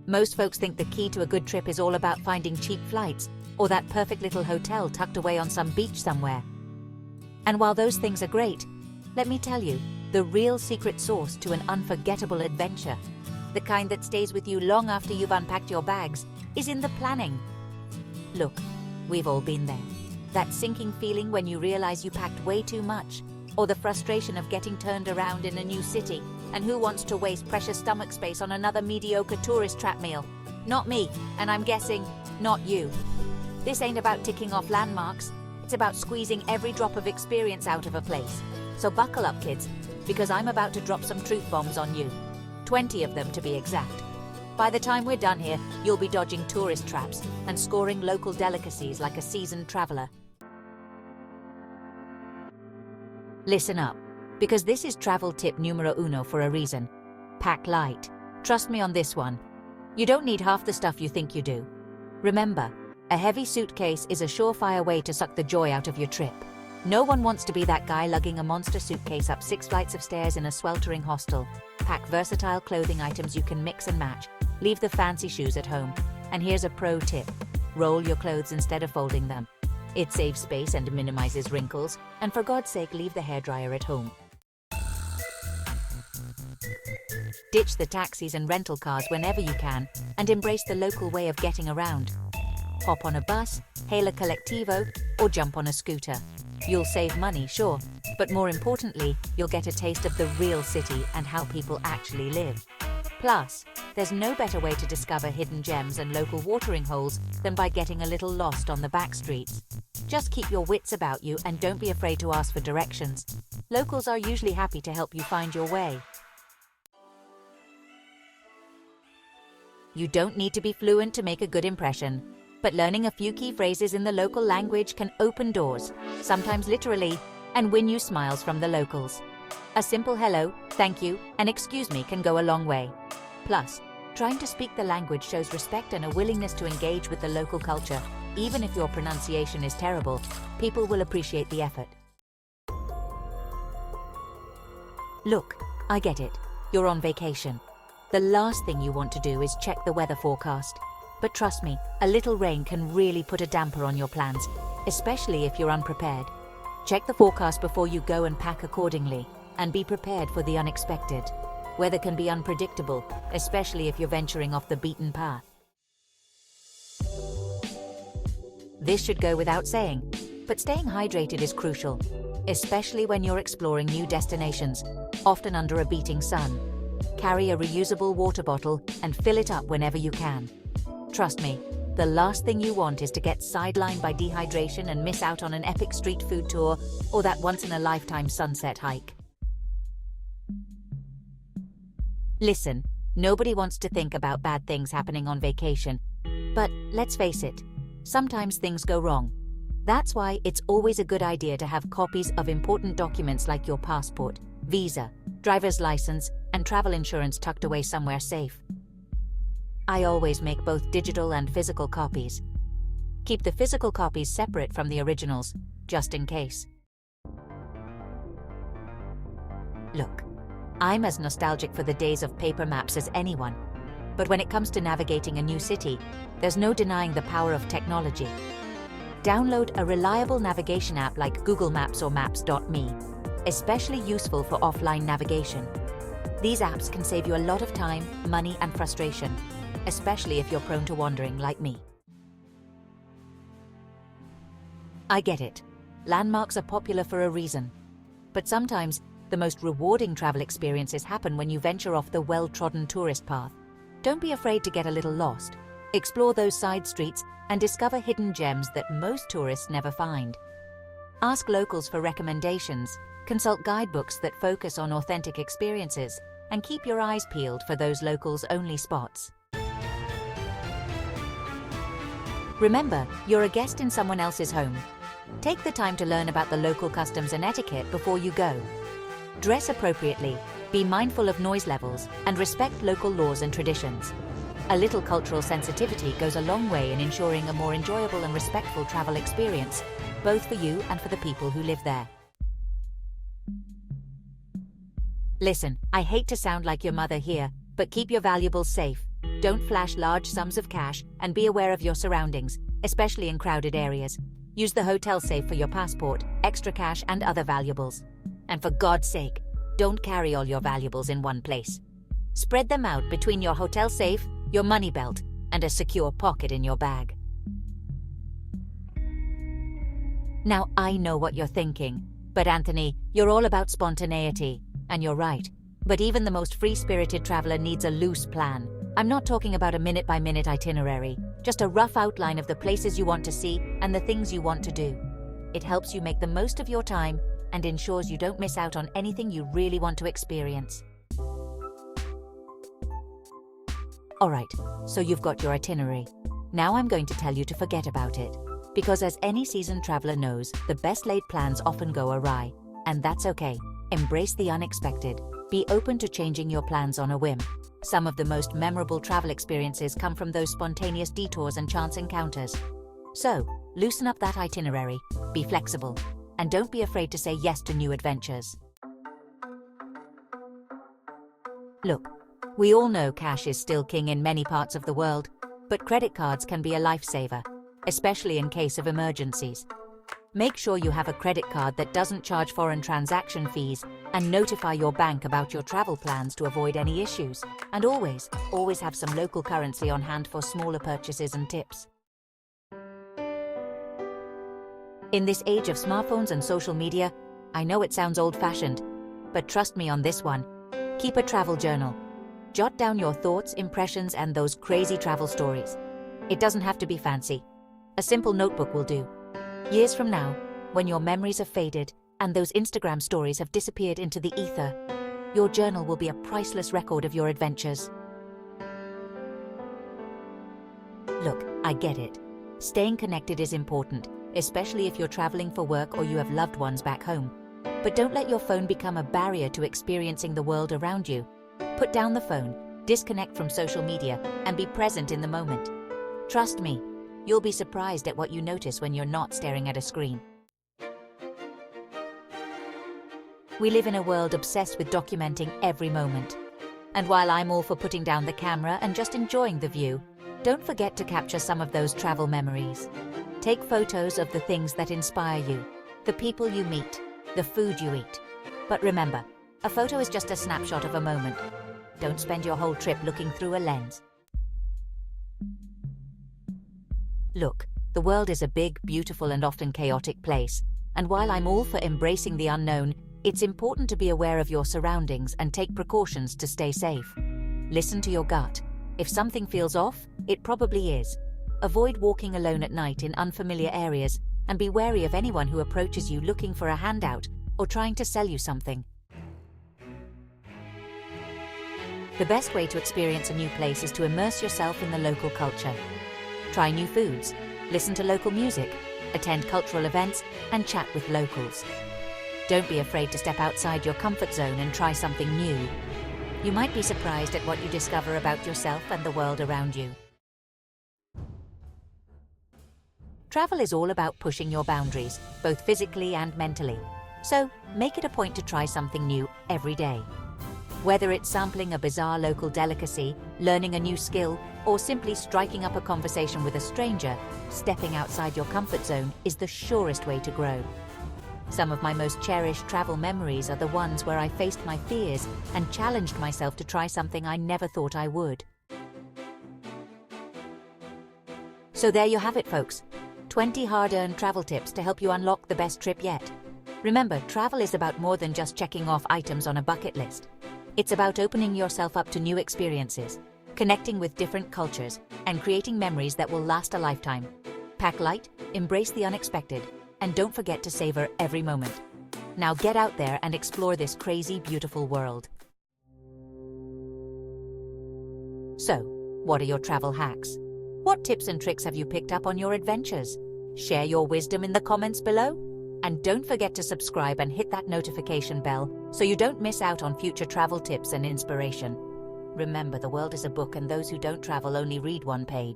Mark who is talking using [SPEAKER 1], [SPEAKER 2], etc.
[SPEAKER 1] Most folks think the key to a good trip is all about finding cheap flights or that perfect little hotel tucked away on some beach somewhere. And while those things are great, let me tell you, the real secret sauce to an unforgettable adventure, the kind that stays with you long after you've unpacked your bags, is in the planning. Look, we've all been there. That sinking feeling when you realize you packed way too much, or the frustration of getting turned around in a new city, and who wants to waste precious stomach space on another mediocre tourist trap meal? Not me, and I'm guessing, not you. This ain't about ticking off landmarks, it's about squeezing every drop of experience out of a place. So buckle up, kids, because I'm about to drop some truth bombs on you. 20 of them to be exact. By the time we're done here, you'll be dodging tourist traps and scoring local delicacies like a seasoned traveler. Listen up, because this is travel tip numero uno for a reason. Pack light. Trust me on this one. You don't need half the stuff you think you do. Remember, a heavy suitcase is a surefire way to suck the joy out of your trip. No one wants to be that guy lugging a monster suitcase up 6 flights of stairs in a sweltering hostel. Pack versatile clothing items you can mix and match. Leave the fancy shoes at home. And here's a pro tip. Roll your clothes instead of folding them. It saves space and minimizes wrinkles. And for God's sake, leave the hairdryer at home. Ditch the taxis and rental cars whenever you can, and embrace the local way of getting around. Hop on a bus, hail a collectivo, or jump on a scooter. You'll save money, sure, but more importantly, you'll get a taste of the real city and how people actually live. Plus, there's no better way to discover hidden gems and local watering holes than by getting a little lost on the back streets. Just keep your wits about you and don't be afraid to ask for directions. Locals are usually happy to help you find your way. You don't need to be fluent to make a good impression, but learning a few key phrases in the local language can open doors, sometimes literally, and win you smiles from the locals. A simple hello, thank you, and excuse me can go a long way. Plus, trying to speak the language shows respect and a willingness to engage with the local culture. Even if your pronunciation is terrible, people will appreciate the effort. Look, I get it. You're on vacation. The last thing you want to do is check the weather forecast. But trust me, a little rain can really put a damper on your plans, especially if you're unprepared. Check the forecast before you go and pack accordingly, and be prepared for the unexpected. Weather can be unpredictable, especially if you're venturing off the beaten path. This should go without saying, but staying hydrated is crucial, especially when you're exploring new destinations, often under a beating sun. Carry a reusable water bottle and fill it up whenever you can. Trust me, the last thing you want is to get sidelined by dehydration and miss out on an epic street food tour or that once-in-a-lifetime sunset hike. Listen, nobody wants to think about bad things happening on vacation, but let's face it, sometimes things go wrong. That's why it's always a good idea to have copies of important documents like your passport, visa, driver's license, and travel insurance tucked away somewhere safe. I always make both digital and physical copies. Keep the physical copies separate from the originals, just in case. Look, I'm as nostalgic for the days of paper maps as anyone. But when it comes to navigating a new city, there's no denying the power of technology. Download a reliable navigation app like Google Maps or Maps.me, especially useful for offline navigation. These apps can save you a lot of time, money, and frustration, especially if you're prone to wandering like me. I get it. Landmarks are popular for a reason. But sometimes, the most rewarding travel experiences happen when you venture off the well-trodden tourist path. Don't be afraid to get a little lost. Explore those side streets and discover hidden gems that most tourists never find. Ask locals for recommendations, consult guidebooks that focus on authentic experiences, and keep your eyes peeled for those locals-only spots. Remember, you're a guest in someone else's home. Take the time to learn about the local customs and etiquette before you go. Dress appropriately, be mindful of noise levels, and respect local laws and traditions. A little cultural sensitivity goes a long way in ensuring a more enjoyable and respectful travel experience, both for you and for the people who live there. Listen, I hate to sound like your mother here, but keep your valuables safe. Don't flash large sums of cash and be aware of your surroundings, especially in crowded areas. Use the hotel safe for your passport, extra cash, and other valuables. And for God's sake, don't carry all your valuables in one place. Spread them out between your hotel safe, your money belt, and a secure pocket in your bag. Now, I know what you're thinking, but Anthony, you're all about spontaneity, and you're right. But even the most free-spirited traveler needs a loose plan. I'm not talking about a minute-by-minute itinerary, just a rough outline of the places you want to see and the things you want to do. It helps you make the most of your time and ensures you don't miss out on anything you really want to experience. Alright, so you've got your itinerary. Now I'm going to tell you to forget about it. Because as any seasoned traveler knows, the best laid plans often go awry. And that's okay. Embrace the unexpected. Be open to changing your plans on a whim. Some of the most memorable travel experiences come from those spontaneous detours and chance encounters. So, loosen up that itinerary, be flexible, and don't be afraid to say yes to new adventures. Look, we all know cash is still king in many parts of the world, but credit cards can be a lifesaver, especially in case of emergencies. Make sure you have a credit card that doesn't charge foreign transaction fees, and notify your bank about your travel plans to avoid any issues. And always have some local currency on hand for smaller purchases and tips. In this age of smartphones and social media, I know it sounds old-fashioned, but trust me on this one. Keep a travel journal. Jot down your thoughts, impressions, and those crazy travel stories. It doesn't have to be fancy. A simple notebook will do. Years from now, when your memories have faded and those Instagram stories have disappeared into the ether, your journal will be a priceless record of your adventures. Look, I get it. Staying connected is important, especially if you're traveling for work or you have loved ones back home. But don't let your phone become a barrier to experiencing the world around you. Put down the phone, disconnect from social media, and be present in the moment. Trust me, you'll be surprised at what you notice when you're not staring at a screen. We live in a world obsessed with documenting every moment. And while I'm all for putting down the camera and just enjoying the view, don't forget to capture some of those travel memories. Take photos of the things that inspire you, the people you meet, the food you eat. But remember, a photo is just a snapshot of a moment. Don't spend your whole trip looking through a lens. Look, the world is a big, beautiful, and often chaotic place. And while I'm all for embracing the unknown, it's important to be aware of your surroundings and take precautions to stay safe. Listen to your gut. If something feels off, it probably is. Avoid walking alone at night in unfamiliar areas, and be wary of anyone who approaches you looking for a handout or trying to sell you something. The best way to experience a new place is to immerse yourself in the local culture. Try new foods, listen to local music, attend cultural events, and chat with locals. Don't be afraid to step outside your comfort zone and try something new. You might be surprised at what you discover about yourself and the world around you. Travel is all about pushing your boundaries, both physically and mentally. So, make it a point to try something new every day. Whether it's sampling a bizarre local delicacy, learning a new skill, or simply striking up a conversation with a stranger, stepping outside your comfort zone is the surest way to grow. Some of my most cherished travel memories are the ones where I faced my fears and challenged myself to try something I never thought I would. So there you have it, folks. 20 hard-earned travel tips to help you unlock the best trip yet. Remember, travel is about more than just checking off items on a bucket list. It's about opening yourself up to new experiences, connecting with different cultures, and creating memories that will last a lifetime. Pack light, embrace the unexpected, and don't forget to savor every moment. Now get out there and explore this crazy, beautiful world. So, what are your travel hacks? What tips and tricks have you picked up on your adventures? Share your wisdom in the comments below. And don't forget to subscribe and hit that notification bell so you don't miss out on future travel tips and inspiration. Remember, the world is a book and those who don't travel only read one page.